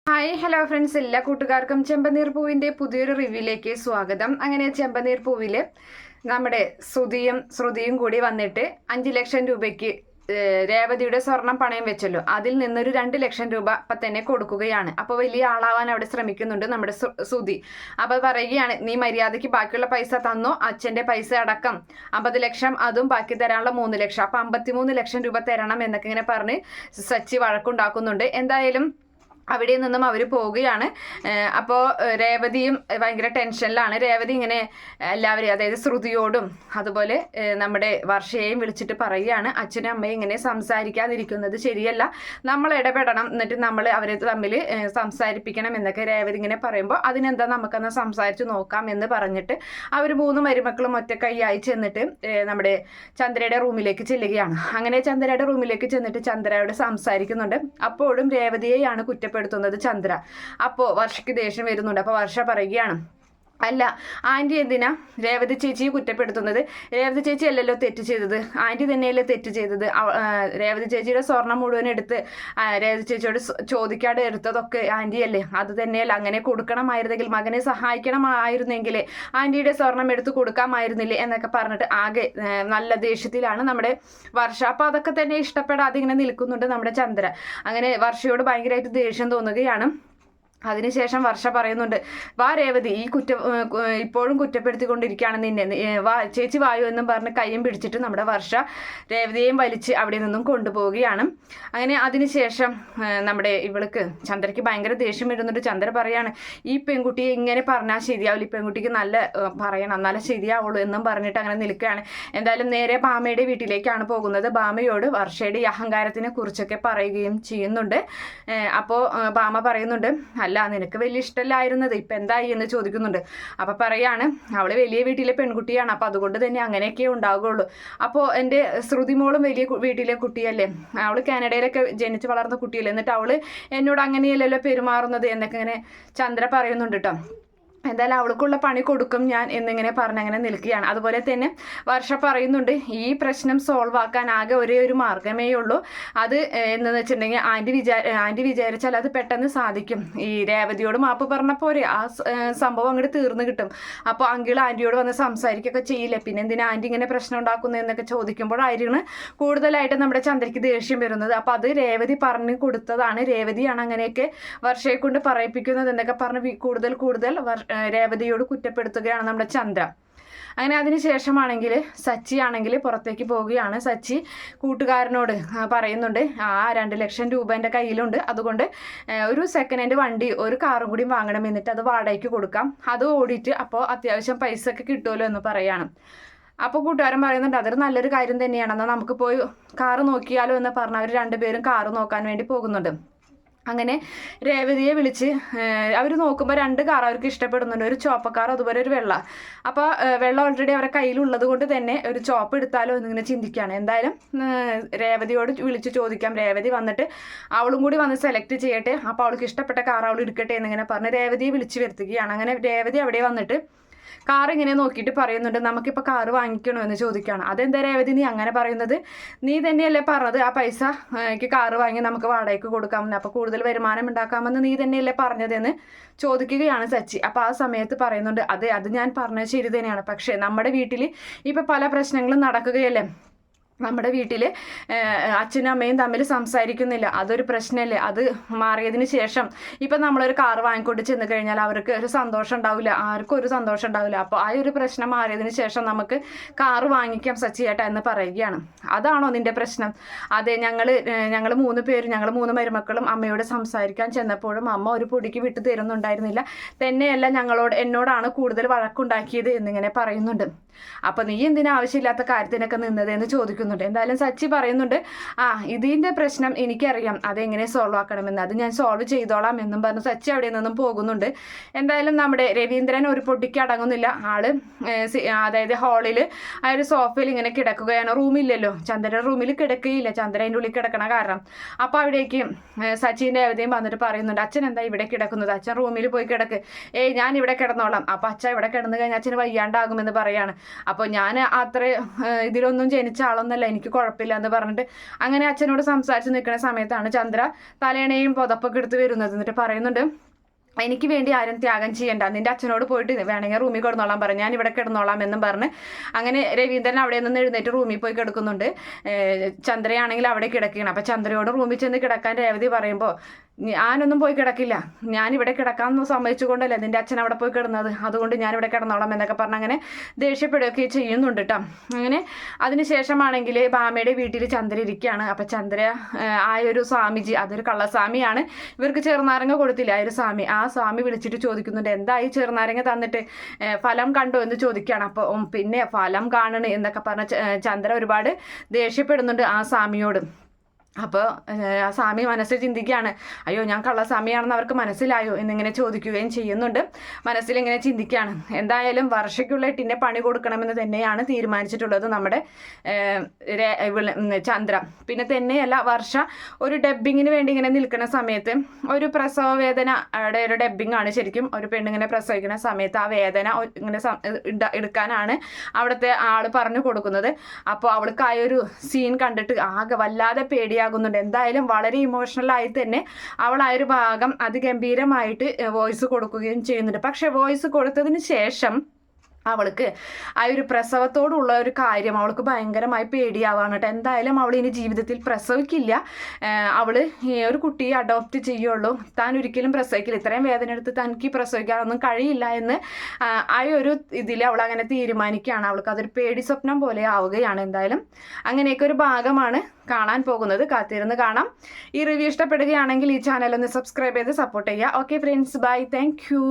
Hi hello friends, എല്ലാ കൂട്ടുകാർക്കും ചെമ്പനീർ പൂവിൻ്റെ പുതിയൊരു റിവ്യൂയിലേക്ക് സ്വാഗതം. അങ്ങനെ ചെമ്പനീർ പൂവിൽ നമ്മുടെ ശ്രുതിയും കൂടി വന്നിട്ട് 5 ലക്ഷം രൂപയ്ക്ക് രേവതിയുടെ സ്വർണം പണയം വെച്ചല്ലോ, അതിൽ നിന്നൊരു 2 ലക്ഷം രൂപ അപ്പം തന്നെ കൊടുക്കുകയാണ്. അപ്പോൾ വലിയ ആളാവാൻ അവിടെ ശ്രമിക്കുന്നുണ്ട് നമ്മുടെ ശ്രുതി. അപ്പോൾ പറയുകയാണ്, നീ മര്യാദയ്ക്ക് ബാക്കിയുള്ള പൈസ തന്നോ, അച്ഛൻ്റെ പൈസ അടക്കം 50 ലക്ഷം, അതും ബാക്കി തരാനുള്ള 3 ലക്ഷം, അപ്പോൾ 53 ലക്ഷം രൂപ തരണം എന്നൊക്കെ ഇങ്ങനെ പറഞ്ഞ് സച്ചി വഴക്കുണ്ടാക്കുന്നുണ്ട്. എന്തായാലും അവിടെ നിന്നും അവർ പോവുകയാണ്. അപ്പോൾ രേവതിയും ഭയങ്കര ടെൻഷനിലാണ്. രേവതി ഇങ്ങനെ എല്ലാവരെയും, അതായത് ശ്രുതിയോടും അതുപോലെ നമ്മുടെ വർഷയെയും വിളിച്ചിട്ട് പറയുകയാണ്, അച്ഛനും അമ്മയും ഇങ്ങനെ സംസാരിക്കാതിരിക്കുന്നത് ശരിയല്ല, നമ്മൾ ഇടപെടണം, എന്നിട്ട് നമ്മൾ അവരെ തമ്മിൽ സംസാരിപ്പിക്കണം എന്നൊക്കെ രേവതി ഇങ്ങനെ പറയുമ്പോൾ, അതിനെന്താ നമുക്കെന്ന് സംസാരിച്ച് നോക്കാം എന്ന് പറഞ്ഞിട്ട് അവർ 3 മരുമക്കളും ഒറ്റക്കൈയായി ചെന്നിട്ട് നമ്മുടെ ചന്ദ്രയുടെ റൂമിലേക്ക് ചെല്ലുകയാണ്. അങ്ങനെ ചന്ദ്രയുടെ റൂമിലേക്ക് ചെന്നിട്ട് ചന്ദ്രയോട് സംസാരിക്കുന്നുണ്ട്. അപ്പോഴും രേവതിയെയാണ് കുറ്റപ്പെടുത്തുന്നത് ചന്ദ്ര. അപ്പോൾ വർഷയ്ക്ക് ദേഷ്യം വരുന്നുണ്ട്. അപ്പോൾ വർഷ പറയുകയാണ്, അല്ല ആൻറ്റി എന്തിനാ രേവതി ചേച്ചിയെ കുറ്റപ്പെടുത്തുന്നത്? രേവതി ചേച്ചി അല്ലല്ലോ തെറ്റ് ചെയ്തത്, ആൻറ്റി തന്നെയല്ലേ തെറ്റ് ചെയ്തത്. രേവതി ചേച്ചിയുടെ സ്വർണം മുഴുവൻ എടുത്ത് രേവതി ചേച്ചിയോട് ചോദിക്കാതെ എടുത്തതൊക്കെ ആൻറ്റി അല്ലേ, അത് തന്നെയല്ല. അങ്ങനെ കൊടുക്കണമായിരുന്നെങ്കിൽ, മകനെ സഹായിക്കണമായിരുന്നെങ്കിൽ ആൻറ്റിയുടെ സ്വർണം എടുത്ത് കൊടുക്കാമായിരുന്നില്ലേ എന്നൊക്കെ പറഞ്ഞിട്ട് ആകെ നല്ല ദേഷ്യത്തിലാണ് നമ്മുടെ വർഷ. അപ്പോൾ അതൊക്കെ തന്നെ ഇഷ്ടപ്പെടാതെ ഇങ്ങനെ നിൽക്കുന്നുണ്ട് നമ്മുടെ ചന്ദ്ര. അങ്ങനെ വർഷയോട് ഭയങ്കരമായിട്ട് ദേഷ്യം തോന്നുകയാണ്. അതിനുശേഷം വർഷ പറയുന്നുണ്ട്, വാ രേവതി, ഈ ഇപ്പോഴും കുറ്റപ്പെടുത്തിക്കൊണ്ടിരിക്കുകയാണ് നിന്നെ, വാ ചേച്ചി വായു എന്നും പറഞ്ഞ് കയ്യും പിടിച്ചിട്ട് നമ്മുടെ വർഷ രേവതിയെയും വലിച്ച് അവിടെ നിന്നും കൊണ്ടുപോവുകയാണ്. അങ്ങനെ അതിനുശേഷം നമ്മുടെ ഇവൾക്ക് ചന്ദ്രയ്ക്ക് ഭയങ്കര ദേഷ്യം വരുന്നുണ്ട്. ചന്ദ്ര പറയാണ്, ഈ പെൺകുട്ടിയെ ഇങ്ങനെ പറഞ്ഞാൽ ശരിയാവില്ല, ഈ പെൺകുട്ടിക്ക് നല്ല പറയണം, എന്നാലേ ശരിയാവുള്ളൂ എന്നും പറഞ്ഞിട്ട് അങ്ങനെ നിൽക്കുകയാണ്. എന്തായാലും നേരെ ഭാമയുടെ വീട്ടിലേക്കാണ് പോകുന്നത്. ഭാമയോട് വർഷയുടെ ഈ അഹങ്കാരത്തിനെ കുറിച്ചൊക്കെ പറയുകയും ചെയ്യുന്നുണ്ട്. അപ്പോൾ ഭാമ പറയുന്നുണ്ട്, അല്ല നിനക്ക് വലിയ ഇഷ്ടമല്ലായിരുന്നത്, ഇപ്പം എന്തായി എന്ന് ചോദിക്കുന്നുണ്ട്. അപ്പം പറയാണ്, അവൾ വലിയ വീട്ടിലെ പെൺകുട്ടിയാണ്, അപ്പം അതുകൊണ്ട് തന്നെ അങ്ങനെയൊക്കെ ഉണ്ടാകുള്ളൂ. അപ്പോൾ എൻ്റെ ശ്രുതിമോളും വലിയ വീട്ടിലെ കുട്ടിയല്ലേ, അവൾ കാനഡയിലൊക്കെ ജനിച്ച് വളർന്ന കുട്ടിയല്ലേ, എന്നിട്ട് അവൾ എന്നോട് അങ്ങനെയല്ലല്ലോ പെരുമാറുന്നത് എന്നൊക്കെ ഇങ്ങനെ ചന്ദ്ര പറയുന്നുണ്ട് കേട്ടോ. എന്തായാലും അവൾക്കുള്ള പണി കൊടുക്കും ഞാൻ എന്നിങ്ങനെ പറഞ്ഞങ്ങനെ നിൽക്കുകയാണ്. അതുപോലെ തന്നെ വർഷ പറയുന്നുണ്ട്, ഈ പ്രശ്നം സോൾവ് ആക്കാൻ ആകെ ഒരേ ഒരു മാർഗമേ ഉള്ളൂ. അത് എന്ന് വെച്ചിട്ടുണ്ടെങ്കിൽ ആൻറ്റി വിചാരിച്ചാൽ അത് പെട്ടെന്ന് സാധിക്കും. ഈ രേവതിയോട് മാപ്പ് പറഞ്ഞ പോരെ, ആ സംഭവം അങ്ങോട്ട് തീർന്നു കിട്ടും. അപ്പോൾ അങ്കിൾ ആൻറ്റിയോട് വന്ന് സംസാരിക്കുകയൊക്കെ ചെയ്യില്ലേ, പിന്നെ എന്തിനാ ആൻറ്റി ഇങ്ങനെ പ്രശ്നം ഉണ്ടാക്കുന്നത് എന്നൊക്കെ ചോദിക്കുമ്പോഴായിരുന്നു കൂടുതലായിട്ട് നമ്മുടെ ചന്ദ്രയ്ക്ക് ദേഷ്യം വരുന്നത്. അപ്പോൾ അത് രേവതി പറഞ്ഞു കൊടുത്തതാണ്, രേവതിയാണ് അങ്ങനെയൊക്കെ വർഷയെ കൊണ്ട് പറയിപ്പിക്കുന്നത് എന്നൊക്കെ പറഞ്ഞ് കൂടുതൽ രേവതിയോട് കുറ്റപ്പെടുത്തുകയാണ് നമ്മുടെ ചന്ദ്ര. അങ്ങനെ അതിനുശേഷമാണെങ്കിൽ സച്ചി ആണെങ്കിൽ പുറത്തേക്ക് പോവുകയാണ്. സച്ചി കൂട്ടുകാരനോട് പറയുന്നുണ്ട്, ആ 2 ലക്ഷം രൂപ എൻ്റെ കയ്യിലുണ്ട്, അതുകൊണ്ട് ഒരു സെക്കൻഡ് ഹാൻഡ് വണ്ടി, ഒരു കാറും കൂടി വാങ്ങണം, എന്നിട്ട് അത് വാടകയ്ക്ക് കൊടുക്കാം, അത് ഓടിയിട്ട് അപ്പോൾ അത്യാവശ്യം പൈസ ഒക്കെ കിട്ടുമല്ലോ എന്ന് പറയാണ്. അപ്പോൾ കൂട്ടുകാരൻ പറയുന്നുണ്ട്, അതൊരു നല്ലൊരു കാര്യം തന്നെയാണ്, എന്നാൽ നമുക്ക് പോയി കാറ് നോക്കിയാലോ എന്ന് പറഞ്ഞ് അവർ 2 പേരും കാറ് നോക്കാൻ വേണ്ടി പോകുന്നുണ്ട്. അങ്ങനെ രേവതിയെ വിളിച്ച് അവർ നോക്കുമ്പോൾ 2 കാർ അവർക്ക് ഇഷ്ടപ്പെടുന്നുണ്ട്, ഒരു ചുവപ്പ കാർ അതുപോലെ ഒരു വെള്ള. അപ്പോൾ വെള്ള ഓൾറെഡി അവരുടെ കയ്യിലുള്ളത് കൊണ്ട് തന്നെ ഒരു ചോപ്പ് എടുത്താലോ എന്നിങ്ങനെ ചിന്തിക്കുകയാണ്. എന്തായാലും രേവതിയോട് വിളിച്ച് ചോദിക്കാം, രേവതി വന്നിട്ട് അവളും കൂടി വന്ന് സെലക്ട് ചെയ്യട്ടെ, അപ്പോൾ അവൾക്ക് ഇഷ്ടപ്പെട്ട കാർ അവൾ എടുക്കട്ടെ എന്നിങ്ങനെ പറഞ്ഞ് രേവതിയെ വിളിച്ച് വരുത്തുകയാണ്. അങ്ങനെ രേവതി അവിടെ വന്നിട്ട് കാർ ഇങ്ങനെ നോക്കിയിട്ട് പറയുന്നുണ്ട്, നമുക്കിപ്പോൾ കാറ് വാങ്ങിക്കണോ എന്ന് ചോദിക്കുകയാണ്. അതെന്താ രേവതി നീ അങ്ങനെ പറയുന്നത്, നീ തന്നെയല്ലേ പറഞ്ഞത് ആ പൈസ എനിക്ക് കാറ് വാങ്ങി നമുക്ക് വാടകയ്ക്ക് കൊടുക്കാമെന്ന്, അപ്പോൾ കൂടുതൽ വരുമാനം ഉണ്ടാക്കാമെന്ന് നീ തന്നെയല്ലേ പറഞ്ഞതെന്ന് ചോദിക്കുകയാണ് സച്ചി. അപ്പോൾ ആ സമയത്ത് പറയുന്നുണ്ട്, അതെ അത് ഞാൻ പറഞ്ഞത് ശരി തന്നെയാണ്, പക്ഷേ നമ്മുടെ വീട്ടിൽ ഇപ്പോൾ പല പ്രശ്നങ്ങളും നടക്കുകയല്ലേ, നമ്മുടെ വീട്ടിൽ അച്ഛനും അമ്മയും തമ്മിൽ സംസാരിക്കുന്നില്ല, അതൊരു പ്രശ്നമല്ലേ, അത് മാറിയതിന് ശേഷം ഇപ്പം നമ്മളൊരു കാറ് വാങ്ങിക്കൊണ്ട് ചെന്ന് കഴിഞ്ഞാൽ അവർക്ക് ഒരു സന്തോഷം ഉണ്ടാവില്ല, ആർക്കും ഒരു സന്തോഷം ഉണ്ടാവില്ല. അപ്പോൾ ആ ഒരു പ്രശ്നം മാറിയതിന് ശേഷം നമുക്ക് കാറ് വാങ്ങിക്കാം സച്ചി ചേട്ടാ എന്ന് പറയുകയാണ്. അതാണോ നിൻ്റെ പ്രശ്നം? അതെ, ഞങ്ങൾ 3 പേരും, ഞങ്ങൾ 3 മരുമക്കളും അമ്മയോട് സംസാരിക്കാൻ ചെന്നപ്പോഴും അമ്മ ഒരു പൊടിക്ക് വിട്ട് തരുന്നുണ്ടായിരുന്നില്ല, തന്നെയല്ല എന്നോടാണ് കൂടുതൽ വഴക്കുണ്ടാക്കിയത് എന്നിങ്ങനെ പറയുന്നുണ്ട്. അപ്പോൾ നീ എന്തിനാ ആവശ്യമില്ലാത്ത കാര്യത്തിനൊക്കെ നിന്നത് എന്ന് ചോദിക്കുന്നുണ്ട്. എന്തായാലും സച്ചി പറയുന്നുണ്ട്, ഇതിൻ്റെ പ്രശ്നം എനിക്കറിയാം, അതെങ്ങനെ സോൾവ് ആക്കണമെന്ന്, അത് ഞാൻ സോൾവ് ചെയ്തോളാം എന്നും പറഞ്ഞ് സച്ചി അവിടെ നിന്നും പോകുന്നുണ്ട്. എന്തായാലും നമ്മുടെ രവീന്ദ്രൻ ഒരു പൊട്ടിക്ക് അടങ്ങുന്നില്ല. ആള് അതായത് ഹാളിൽ ആ ഒരു സോഫയിൽ ഇങ്ങനെ കിടക്കുകയാണ്. റൂമില്ലല്ലോ, ചന്ദ്രയുടെ റൂമിൽ കിടക്കുകയില്ല, ചന്ദ്ര അതിൻ്റെ ഉള്ളിൽ കിടക്കണ കാരണം. അപ്പോൾ അവിടേക്ക് സച്ചിൻ്റെ അവധിയും വന്നിട്ട് പറയുന്നുണ്ട്, അച്ഛൻ എന്താ ഇവിടെ കിടക്കുന്നത്, അച്ഛൻ റൂമിൽ പോയി കിടക്ക്, ഞാൻ ഇവിടെ കിടന്നോളാം. അപ്പോൾ അച്ഛൻ ഇവിടെ കിടന്നു കഴിഞ്ഞാൽ അച്ഛന് വയ്യാണ്ടാകുമെന്ന് പറയാണ്. അപ്പോൾ ഞാൻ അത്ര ഇതിലൊന്നും ജനിച്ച ആളൊന്നല്ല, കുഴപ്പമൊന്നുമില്ല, എനിക്ക് കുഴപ്പമില്ല എന്ന് പറഞ്ഞിട്ട് അങ്ങനെ അച്ഛനോട് സംസാരിച്ച് നിൽക്കുന്ന സമയത്താണ് ചന്ദ്ര തലേണയും പുതപ്പൊക്കെ എടുത്ത് വരുന്നത്. എന്നിട്ട് പറയുന്നുണ്ട്, എനിക്ക് വേണ്ടി ആരും ത്യാഗം ചെയ്യണ്ട, നിന്റെ അച്ഛനോട് പോയിട്ട് വേണമെങ്കിൽ റൂമിൽ കിടന്നോളാൻ പറഞ്ഞു, ഞാൻ ഇവിടെ കിടന്നോളാം എന്നും പറഞ്ഞ് അങ്ങനെ രവീന്ദ്രൻ അവിടെ നിന്ന് എഴുന്നേറ്റ് റൂമിൽ പോയി കിടക്കുന്നുണ്ട്. ചന്ദ്രയാണെങ്കിൽ അവിടെ കിടക്കുകയാണ്. അപ്പം ചന്ദ്രയോട് റൂമിൽ ചെന്ന് കിടക്കാൻ രേവതി പറയുമ്പോൾ, ഞാനൊന്നും പോയി കിടക്കില്ല, ഞാനിവിടെ കിടക്കാമെന്ന് സമ്മതിച്ചുകൊണ്ടല്ലേ നിന്റെ അച്ഛൻ അവിടെ പോയി കിടന്നത്, അതുകൊണ്ട് ഞാനിവിടെ കിടന്നോളാം എന്നൊക്കെ പറഞ്ഞ് അങ്ങനെ ദേഷ്യപ്പെടുകയൊക്കെ ചെയ്യുന്നുണ്ട് കേട്ടോ. അങ്ങനെ അതിനുശേഷമാണെങ്കിൽ ഭാമയുടെ വീട്ടിൽ ചന്ദ്ര ഇരിക്കുകയാണ്. അപ്പം ചന്ദ്ര ആയൊരു സ്വാമിജി, അതൊരു കള്ളസ്വാമിയാണ്, ഇവർക്ക് ചെറുനാരങ്ങ കൊടുത്തില്ല ആ ഒരു സ്വാമി, ആ സ്വാമി വിളിച്ചിട്ട് ചോദിക്കുന്നുണ്ട്, എന്തായി ചെറുനാരങ്ങ തന്നിട്ട്, ഫലം കണ്ടോ എന്ന് ചോദിക്കുകയാണ്. അപ്പോൾ പിന്നെ ഫലം കാണണ് എന്നൊക്കെ പറഞ്ഞ ചന്ദ്ര ഒരുപാട് ദേഷ്യപ്പെടുന്നുണ്ട് ആ സ്വാമിയോട്. അപ്പോൾ ആ സ്വാമി മനസ്സിൽ ചിന്തിക്കുകയാണ്, അയ്യോ ഞാൻ കള്ളസ്വാമിയാണെന്ന് അവർക്ക് മനസ്സിലായോ എന്നിങ്ങനെ ചോദിക്കുകയും ചെയ്യുന്നുണ്ട്. മനസ്സിലിങ്ങനെ ചിന്തിക്കുകയാണ്. എന്തായാലും വർഷയ്ക്കുള്ള എട്ടിൻ്റെ പണി കൊടുക്കണമെന്ന് തന്നെയാണ് തീരുമാനിച്ചിട്ടുള്ളത് നമ്മുടെ ചന്ദ്ര. പിന്നെ തന്നെയല്ല, വർഷ ഒരു ഡബ്ബിങ്ങിന് വേണ്ടി ഇങ്ങനെ നിൽക്കുന്ന സമയത്ത് ഒരു പ്രസവ വേദനയുടെ ഒരു ഡബ്ബിങ്ങാണ് ശരിക്കും. ഒരു പെണ്ണിങ്ങനെ പ്രസവിക്കുന്ന സമയത്ത് ആ വേദന ഇങ്ങനെ എടുക്കാനാണ് അവിടുത്തെ ആൾ പറഞ്ഞു കൊടുക്കുന്നത്. അപ്പോൾ അവൾക്കായൊരു സീൻ കണ്ടിട്ട് ആകെ വല്ലാതെ പേടിയാകുന്നുണ്ട്. എന്തായാലും വളരെ ഇമോഷണലായി തന്നെ അവൾ ആ ഒരു ഭാഗം അതിഗംഭീരമായിട്ട് വോയിസ് കൊടുക്കുകയും ചെയ്യുന്നുണ്ട്. പക്ഷെ വോയിസ് കൊടുത്തതിന് ശേഷം അവൾക്ക് ആ ഒരു പ്രസവത്തോടുള്ള ഒരു കാര്യം അവൾക്ക് ഭയങ്കരമായി പേടിയാവാണ് കേട്ടോ. എന്തായാലും അവൾ ഇനി ജീവിതത്തിൽ പ്രസവിക്കില്ല, അവൾ ഒരു കുട്ടിയെ അഡോപ്റ്റ് ചെയ്യുള്ളൂ, താൻ ഒരിക്കലും പ്രസവിക്കില്ല, ഇത്രയും വേദന എടുത്ത് തനിക്ക് പ്രസവിക്കാനൊന്നും കഴിയില്ല എന്ന് ആ ഒരു ഇതിൽ അവൾ അങ്ങനെ തീരുമാനിക്കുകയാണ്. അവൾക്ക് അതൊരു പേടി സ്വപ്നം പോലെ ആവുകയാണ്. എന്തായാലും അങ്ങനെയൊക്കെ ഒരു ഭാഗമാണ് കാണാൻ പോകുന്നത്. കാത്തിരുന്ന് കാണാം. ഈ റിവ്യൂ ഇഷ്ടപ്പെടുകയാണെങ്കിൽ ഈ ചാനൽ ഒന്ന് സബ്സ്ക്രൈബ് ചെയ്ത് സപ്പോർട്ട് ചെയ്യുക. Okay friends, bye, thank U.